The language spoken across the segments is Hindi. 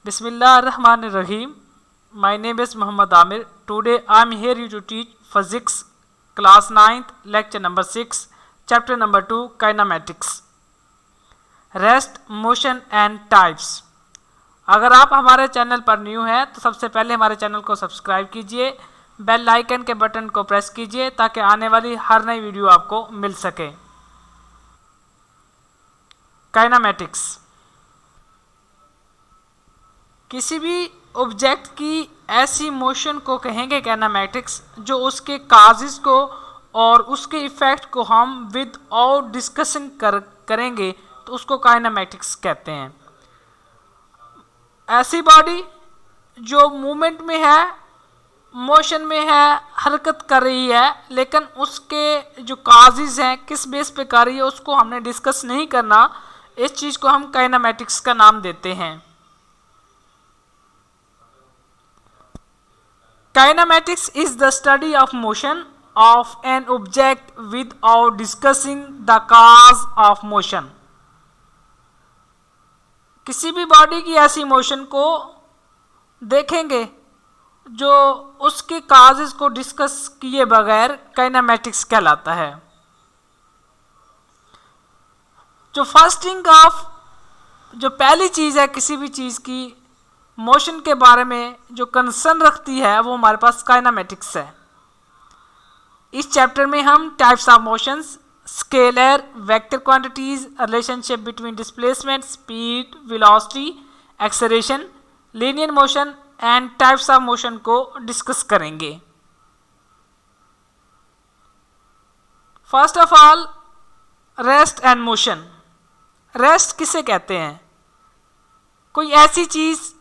Bismillahirrahmanirrahim. My name is Muhammad Amir. Today I am here to teach Physics Class 9th, Lecture number 6, Chapter number 2, Kinematics. Rest, Motion and Types. अगर आप हमारे चैनल पर न्यू हैं तो सबसे पहले हमारे चैनल को सब्सक्राइब कीजिए, बेल आइकन के बटन को प्रेस कीजिए ताकि आने वाली हर नई वीडियो आपको मिल सके। काइनेमैटिक्स किसी भी ऑब्जेक्ट की ऐसी मोशन को कहेंगे काइनेमैटिक्स जो उसके काजेस को और उसके इफ़ेक्ट को हम विद आउट डिस्कशन करेंगे तो उसको काइनेमैटिक्स कहते हैं। ऐसी बॉडी जो मूवमेंट में है, मोशन में है, हरकत कर रही है, लेकिन उसके जो काजेस हैं किस बेस पे कर रही है उसको हमने डिस्कस नहीं करना, इस चीज़ को हम काइनेमैटिक्स का नाम देते हैं। Kinematics is the study of motion of an object without discussing the cause of motion. किसी भी बॉडी की ऐसी मोशन को देखेंगे जो उसके काजेस को डिस्कस किए बगैर काइनेमैटिक्स कहलाता है। जो फर्स्टिंग ऑफ जो पहली चीज़ है किसी भी चीज़ की मोशन के बारे में जो कंसर्न रखती है वो हमारे पास काइनेमैटिक्स है। इस चैप्टर में हम types of motions, scalar, vector quantities, relationship between displacement, speed, velocity, acceleration, linear motion and types of motion को डिस्कस करेंगे। First of all, rest and motion. Rest किसे कहते हैं? कोई ऐसी चीज़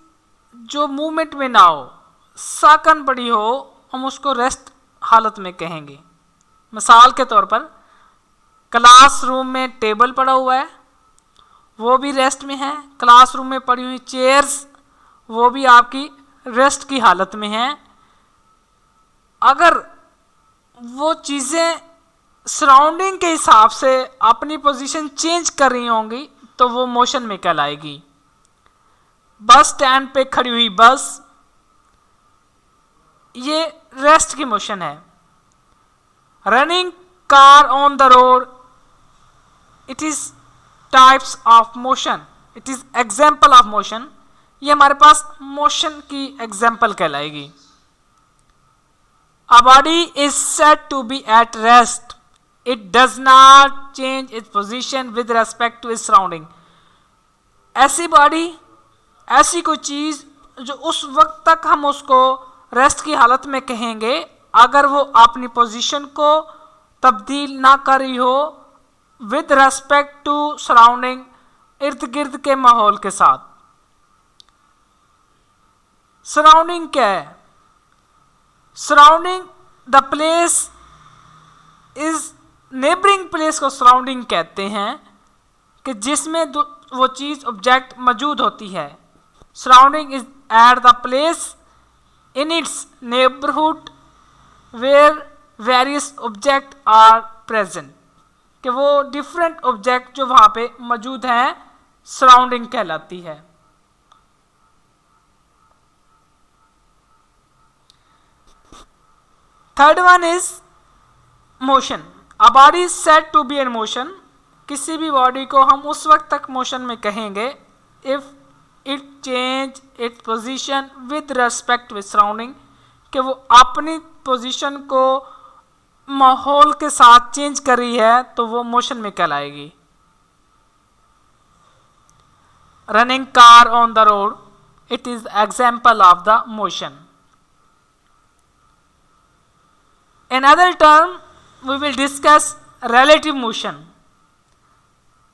जो मूवमेंट में ना हो, साकन पड़ी हो, हम उसको रेस्ट हालत में कहेंगे। मिसाल के तौर पर क्लासरूम में टेबल पड़ा हुआ है, वो भी रेस्ट में है। क्लासरूम में पड़ी हुई चेयर्स वो भी आपकी रेस्ट की हालत में हैं। अगर वो चीज़ें सराउंडिंग के हिसाब से अपनी पोजीशन चेंज कर रही होंगी तो वो मोशन में कहलाएगी। बस स्टैंड पे खड़ी हुई बस, ये रेस्ट की मोशन है। Running car on the road, it is types of motion, it is example of motion, ये हमारे पास मोशन की एग्जाम्पल कहलाएगी। A body is said to be at rest, it does not change its position with respect to its surrounding. ऐसी बॉडी, ऐसी कोई चीज़ जो उस वक्त तक हम उसको रेस्ट की हालत में कहेंगे अगर वो अपनी पोजीशन को तब्दील ना कर रही हो विद रेस्पेक्ट टू सराउंडिंग, इर्द गिर्द के माहौल के साथ। सराउंडिंग क्या है? Surrounding the place is, neighbouring place को सराउंडिंग कहते हैं कि जिसमें वो चीज़ ऑब्जेक्ट मौजूद होती है। Surrounding is at the place in its neighborhood where various objects are present, कि वो डिफरेंट ऑब्जेक्ट जो वहाँ पे मौजूद हैं सराउंडिंग कहलाती है। Third one is motion. A body is said to be in motion, किसी भी बॉडी को हम उस वक्त तक मोशन में कहेंगे if it change its position with respect with surrounding, कि वो अपनी पोजीशन को माहौल के साथ चेंज कर रही है तो वो मोशन में कहलाएगी। Running car on the road, it is example of the motion. In other term we will discuss relative motion.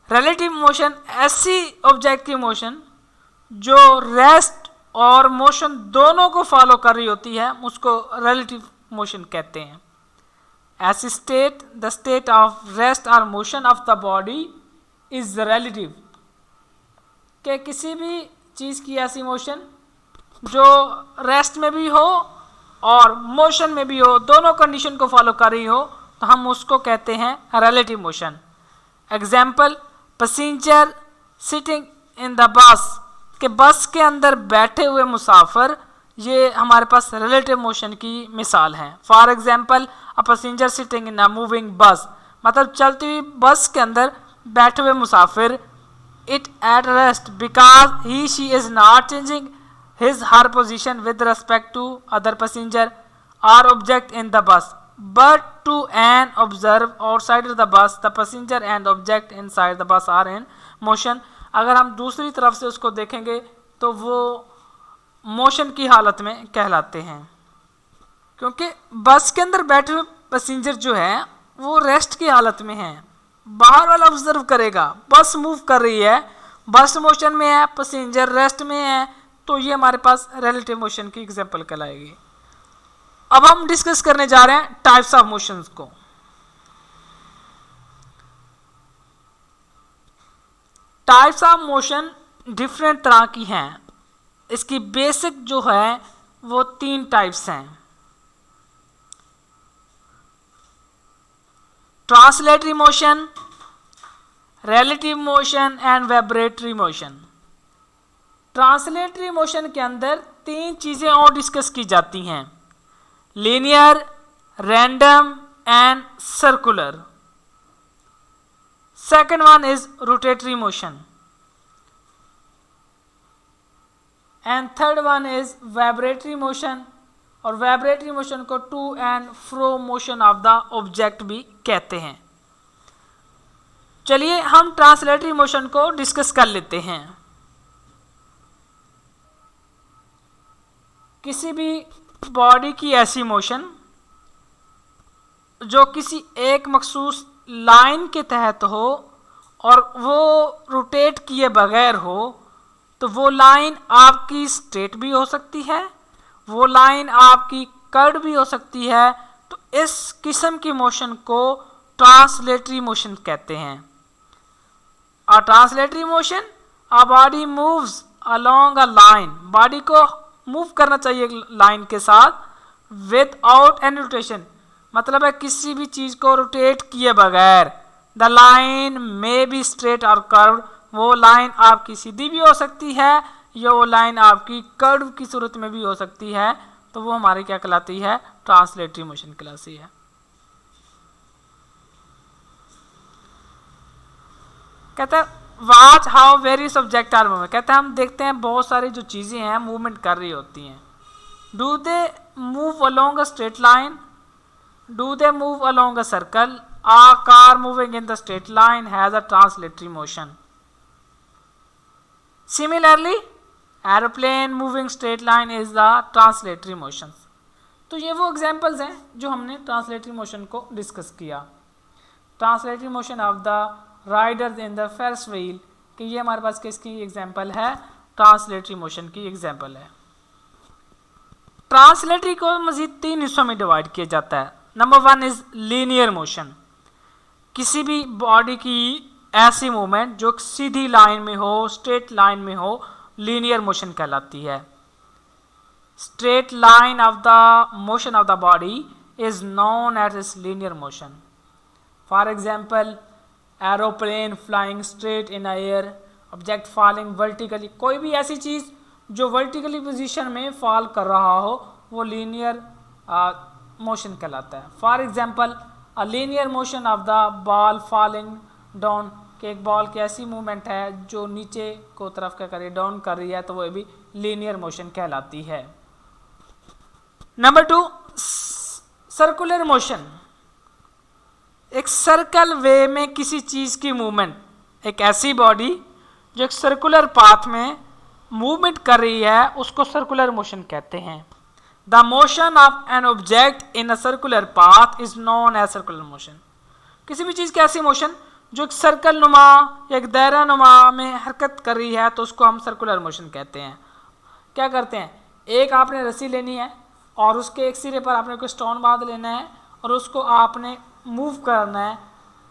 Relative motion ऐसी ऑब्जेक्ट की मोशन जो रेस्ट और मोशन दोनों को फॉलो कर रही होती है, उसको रिलेटिव मोशन कहते हैं। ऐसी state, the state of rest और motion of the body is relative, कि किसी भी चीज़ की ऐसी मोशन जो रेस्ट में भी हो और मोशन में भी हो, दोनों कंडीशन को फॉलो कर रही हो, तो हम उसको कहते हैं relative motion. Example, passenger sitting in the bus कि बस के अंदर बैठे हुए मुसाफिर, ये हमारे पास रिलेटिव मोशन की मिसाल है। For example a passenger sitting in a moving बस, मतलब चलती हुई बस के अंदर बैठे हुए मुसाफिर, it at rest because he she is not changing his her position with respect to other passenger or object in the bus, but to an observe outside the bus the passenger and object inside the bus are in motion। अगर हम दूसरी तरफ से उसको देखेंगे तो वो मोशन की हालत में कहलाते हैं, क्योंकि बस के अंदर बैठे हुए पैसेंजर जो है वो रेस्ट की हालत में है। बाहर वाला ऑब्जर्व करेगा, बस मूव कर रही है, बस मोशन में है, पैसेंजर रेस्ट में है, तो ये हमारे पास रिलेटिव मोशन की एग्जांपल कहलाएगी। अब हम डिस्कस करने जा रहे हैं टाइप्स ऑफ मोशंस को। टाइप्स ऑफ मोशन डिफरेंट तरह की हैं। इसकी बेसिक जो है वो 3 टाइप्स हैं। Translatory motion, relative motion and vibratory motion. Translatory motion के अंदर 3 चीज़ें और डिस्कस की जाती हैं, linear, random and circular. Second one is rotatory motion and third one is vibratory motion, और वाइब्रेटरी मोशन को to and fro motion of the object भी कहते हैं। चलिए हम ट्रांसलेटरी मोशन को डिस्कस कर लेते हैं। किसी भी बॉडी की ऐसी मोशन जो किसी एक मखसूस लाइन के तहत हो और वो रोटेट किए बगैर हो, तो वो लाइन आपकी स्ट्रेट भी हो सकती है, वो लाइन आपकी कर्व भी हो सकती है। तो इस किस्म की मोशन को ट्रांसलेटरी मोशन कहते हैं। A translatory motion, a body moves along a line, body को मूव करना चाहिए लाइन के साथ, विदाउट एनी रोटेशन, मतलब है किसी भी चीज को रोटेट किए बगैर। The line may be straight और कर्व, वो लाइन आपकी सीधी भी हो सकती है या वो लाइन आपकी कर्व की सूरत में भी हो सकती है, तो वो हमारी क्या कहलाती है, ट्रांसलेटरी मोशन कहलाती है। कहते हैं watch how various object are moving, कहते हैं हम देखते हैं बहुत सारी जो चीज़ें हैं मूवमेंट कर रही होती हैं। Do they move along a straight line, do they move along a circle, a car moving in the straight line has a translatory motion. Similarly aeroplane moving straight line is the translatory motion. तो ये वो एग्जाम्पल्स हैं जो हमने ट्रांसलेटरी मोशन को डिस्कस किया। Translatory motion of the riders in the first wheel, कि ये हमारे पास किसकी एग्जाम्पल है, ट्रांसलेटरी मोशन की एग्जाम्पल है। ट्रांसलेटरी को मजीद 3 हिस्सों में डिवाइड किया जाता है। नंबर 1 इज लीनियर मोशन, किसी भी बॉडी की ऐसी मूवमेंट जो सीधी लाइन में हो, स्ट्रेट लाइन में हो, लीनियर मोशन कहलाती है। Straight line of the motion of the body is known as is linear motion. For example aeroplane flying straight in air, object falling vertically, कोई भी ऐसी चीज़ जो वर्टिकली पोजीशन में फॉल कर रहा हो वो लीनियर मोशन कहलाता है। For example a linear motion of the ball falling down, कि एक बॉल की ऐसी मूवमेंट है जो नीचे को तरफ क्या कर रही है, डाउन कर रही है, तो वो भी लीनियर मोशन कहलाती है। नंबर 2 सर्कुलर मोशन, एक सर्कल वे में किसी चीज़ की मूवमेंट, एक ऐसी बॉडी जो एक सर्कुलर पाथ में मूवमेंट कर रही है उसको सर्कुलर मोशन कहते हैं। The motion of an object in a circular path is known as circular motion. किसी भी चीज़ की ऐसी मोशन जो एक सर्कल नुमा या एक दायरा नुमा में हरकत कर रही है तो उसको हम सर्कुलर मोशन कहते हैं। क्या करते हैं, एक आपने रस्सी लेनी है और उसके एक सिरे पर आपने कोई स्टोन बांध लेना है और उसको आपने मूव करना है,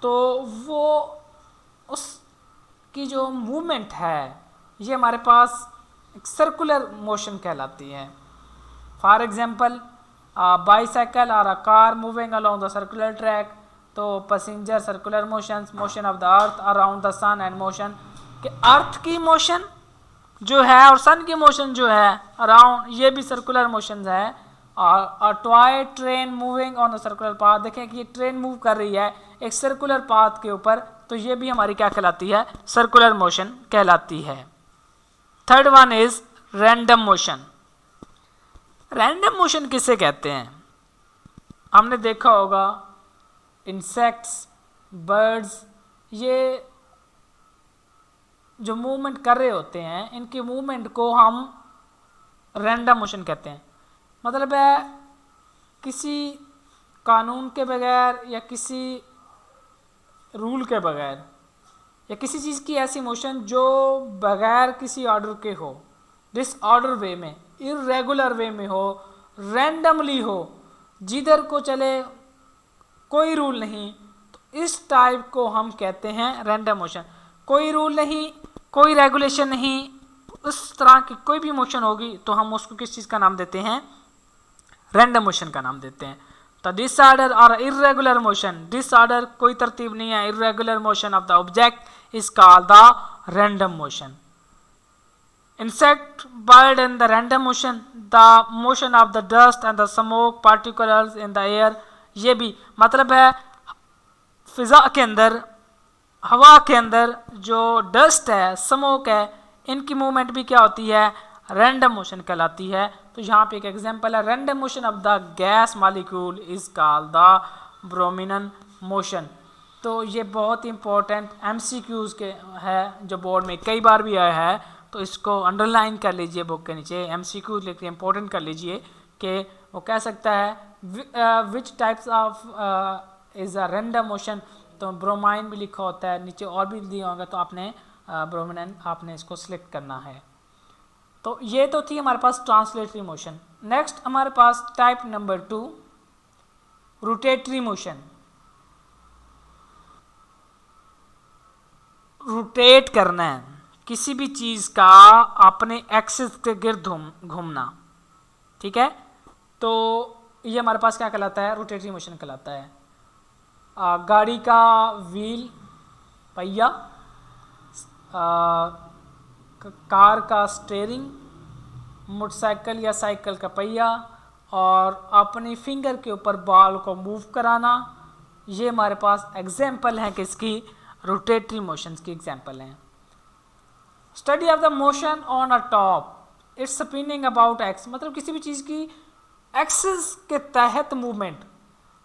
तो वो उसकी जो मूवमेंट है ये हमारे पास एक सर्कुलर मोशन कहलाती है। फॉर एग्जांपल बाईसाइकिल और a car moving along the circular track, तो passenger circular motion, motion of the earth around the sun and motion, कि अर्थ की मोशन जो है और सन की मोशन जो है अराउंड, ये भी सर्कुलर मोशन है। और toy train moving on the circular path, देखें कि ये ट्रेन मूव कर रही है एक सर्कुलर पाथ के ऊपर, तो ये भी हमारी क्या कहलाती है, सर्कुलर मोशन कहलाती है। Third one is random motion. Random motion किसे कहते हैं? हमने देखा होगा इंसेक्ट्स, बर्ड्स, ये जो मूवमेंट कर रहे होते हैं इनके मूवमेंट को हम रैंडम मोशन कहते हैं। मतलब है किसी कानून के बगैर या किसी रूल के बगैर या किसी चीज़ की ऐसी मोशन जो बगैर किसी ऑर्डर के हो, डिसऑर्डर वे में, इरेगुलर वे में हो, रैंडमली हो, जिधर को चले, कोई रूल नहीं, तो इस टाइप को हम कहते हैं रैंडम मोशन। कोई रूल नहीं, कोई रेगुलेशन नहीं, उस तरह की कोई भी मोशन होगी तो हम उसको किस चीज़ का नाम देते हैं, रैंडम मोशन का नाम देते हैं। तो डिसऑर्डर और इरेगुलर मोशन, डिसऑर्डर कोई तरतीब नहीं है, irregular motion of the object is called the random motion. Insect, bird in the random motion, the motion of the dust and the smoke particles in the air, ये भी मतलब है फिजा के अंदर, हवा के अंदर जो डस्ट है, स्मोक है, इनकी मूवमेंट भी क्या होती है, रैंडम मोशन कहलाती है। तो यहाँ पे एक एग्जांपल है, random motion of the gas molecule is called the Brownian motion. तो ये बहुत ही इंपॉर्टेंट MCQs के है जो बोर्ड में कई बार भी आया है, तो इसको अंडरलाइन कर लीजिए बुक के नीचे, MCQ लिख के इंपॉर्टेंट कर लीजिए कि वो कह सकता है which types of is a random motion. तो ब्रोमाइन भी लिखा होता है, नीचे और भी दिया होगा, तो आपने ब्रोमिनन आपने इसको सिलेक्ट करना है। तो ये तो थी हमारे पास ट्रांसलेटरी मोशन। नेक्स्ट हमारे पास type number 2 rotatory motion. Rotate करना है, किसी भी चीज़ का अपने एक्सिस के गिर्द घूमना, ठीक है। तो ये हमारे पास क्या कहलाता है, रोटेटरी मोशन कहलाता है। गाड़ी का व्हील, पहिया, कार का स्टीयरिंग, मोटरसाइकिल या साइकिल का पहिया, और अपनी फिंगर के ऊपर बॉल को मूव कराना, ये हमारे पास एग्जाम्पल हैं किसकी, रोटेटरी मोशंस की एग्जाम्पल हैं। Study of the motion on a top, it's spinning about X, मतलब किसी भी चीज़ की एक्सिस के तहत movement.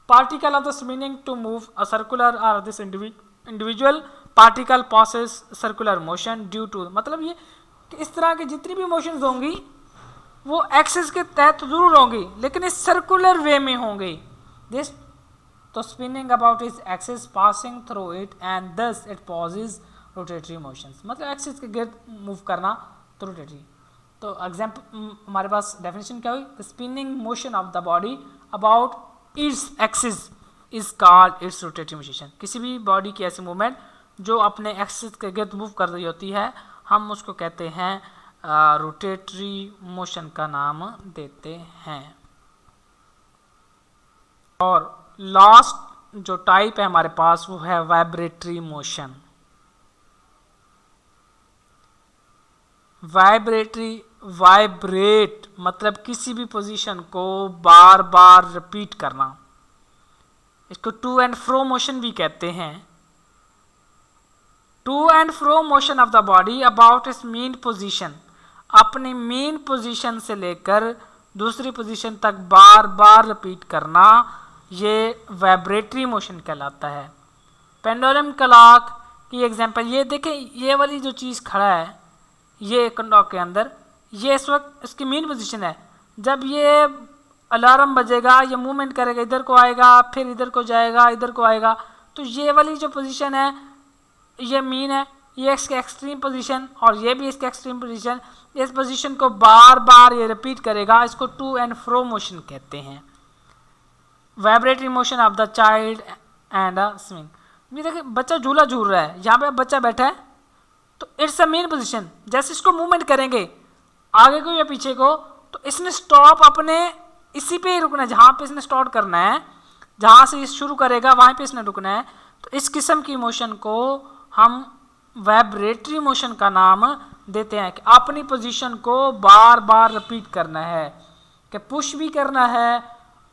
Particle of the spinning to move a circular और this individual particle passes circular motion due to, मतलब ये कि इस तरह की जितनी भी मोशंस होंगी वो एक्सिस के तहत जरूर होंगी, लेकिन इस सर्कुलर वे में होंगी। दिस तो spinning about is axis passing through it and thus it possesses rotatory motions, मतलब एक्सिस के गिर्द मूव करना, तो रोटेटरी। तो एग्जाम्पल हमारे पास डेफिनेशन क्या हुई, the spinning motion of the body about its axis is called its rotatory motion. किसी भी बॉडी की ऐसी मूवमेंट जो अपने एक्सिस के गिर्द मूव कर रही होती है, हम उसको कहते हैं रोटेटरी मोशन का नाम देते हैं। और लास्ट जो टाइप है हमारे पास वो है वाइब्रेटरी मोशन। वाइब्रेट मतलब किसी भी पोजीशन को बार बार रिपीट करना, इसको टू एंड फ्रो मोशन भी कहते हैं। To and fro motion of the body about its mean position, अपनी मेन पोजीशन से लेकर दूसरी पोजीशन तक बार बार रिपीट करना, ये वाइब्रेटरी मोशन कहलाता है। पेंडुलम क्लॉक की एग्जांपल ये देखें, ये वाली जो चीज़ खड़ा है ये क्लॉक के अंदर, ये इस वक्त इसकी मेन पोजीशन है। जब ये अलार्म बजेगा ये मूवमेंट करेगा, इधर को आएगा, फिर इधर को जाएगा, इधर को आएगा, तो ये वाली जो पोजीशन है ये मीन है, ये इसके एक्सट्रीम पोजीशन और ये भी इसके एक्सट्रीम पोजीशन, इस पोजीशन को बार बार ये रिपीट करेगा, इसको टू एंड फ्रो मोशन कहते हैं। Vibratory motion of the child and a swing, ये देखिए बच्चा झूला झूल रहा है, यहाँ पे बच्चा बैठा है तो इट्स अ मेन पोजीशन, जैसे इसको मूवमेंट करेंगे आगे को या पीछे को, तो इसने स्टॉप अपने इसी पे ही रुकना है, जहाँ पे इसने स्टार्ट करना है, जहाँ से इस शुरू करेगा वहीं पे इसने रुकना है। तो इस किस्म की मोशन को हम वाइब्रेटरी मोशन का नाम देते हैं कि अपनी पोजीशन को बार बार रिपीट करना है, कि पुश भी करना है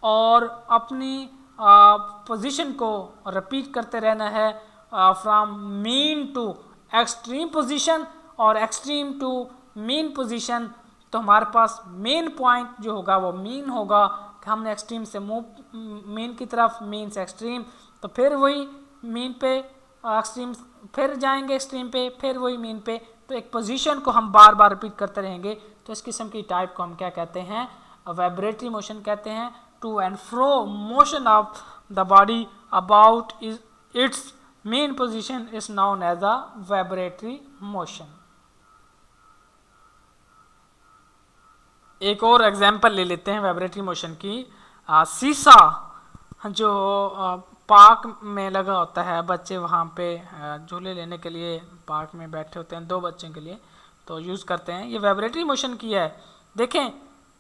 और अपनी पोजीशन को रिपीट करते रहना है from mean to extreme position और एक्सट्रीम टू मीन पोजीशन। तो हमारे पास मेन पॉइंट जो होगा वो मीन होगा कि हमने एक्सट्रीम से मूव मीन की तरफ, मीन से एक्सट्रीम, तो फिर वही मीन पे एक्सट्रीम, फिर जाएंगे एक्सट्रीम पे, फिर वही मीन पे। तो एक पोजीशन को हम बार बार रिपीट करते रहेंगे। तो इस किस्म की टाइप को हम क्या कहते हैं, वाइब्रेटरी मोशन कहते हैं। To and fro motion of the body about its mean position is known as a vibratory motion. एक और एग्जांपल ले लेते हैं वाइब्रेटरी मोशन की। शीशा जो पार्क में लगा होता है, बच्चे वहाँ पे झूले लेने के लिए पार्क में बैठे होते हैं, 2 बच्चों के लिए तो यूज़ करते हैं, ये वाइब्रेटरी मोशन की है। देखें,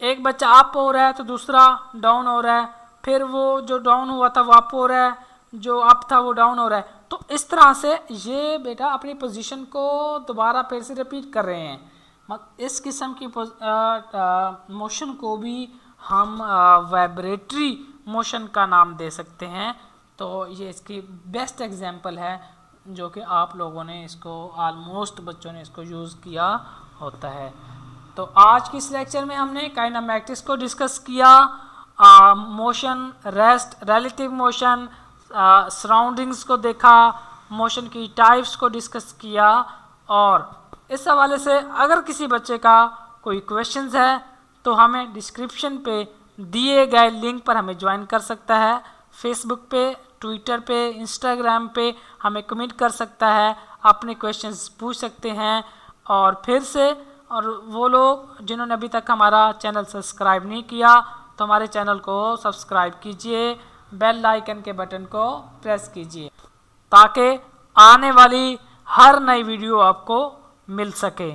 एक बच्चा अप हो रहा है तो दूसरा डाउन हो रहा है, फिर वो जो डाउन हुआ था वो अप हो रहा है, जो अप था वो डाउन हो रहा है। तो इस तरह से ये बेटा अपनी पोजीशन को दोबारा फिर से रिपीट कर रहे हैं। इस किस्म की मोशन को भी हम वाइब्रेटरी मोशन का नाम दे सकते हैं। तो ये इसकी बेस्ट एग्जांपल है जो कि आप लोगों ने इसको ऑलमोस्ट बच्चों ने इसको यूज़ किया होता है। तो आज की इस लेक्चर में हमने काइनेमैटिक्स को डिस्कस किया, motion, rest, relative motion, surroundings को देखा, मोशन की टाइप्स को डिस्कस किया। और इस हवाले से अगर किसी बच्चे का कोई क्वेश्चंस है तो हमें डिस्क्रिप्शन पे दिए गए लिंक पर हमें ज्वाइन कर सकता है। फेसबुक पे, ट्विटर पे, इंस्टाग्राम पे हमें कमेंट कर सकता है, अपने क्वेश्चंस पूछ सकते हैं। और फिर से, और वो लोग जिन्होंने अभी तक हमारा चैनल सब्सक्राइब नहीं किया तो हमारे चैनल को सब्सक्राइब कीजिए, बेल आइकन के बटन को प्रेस कीजिए ताकि आने वाली हर नई वीडियो आपको मिल सके।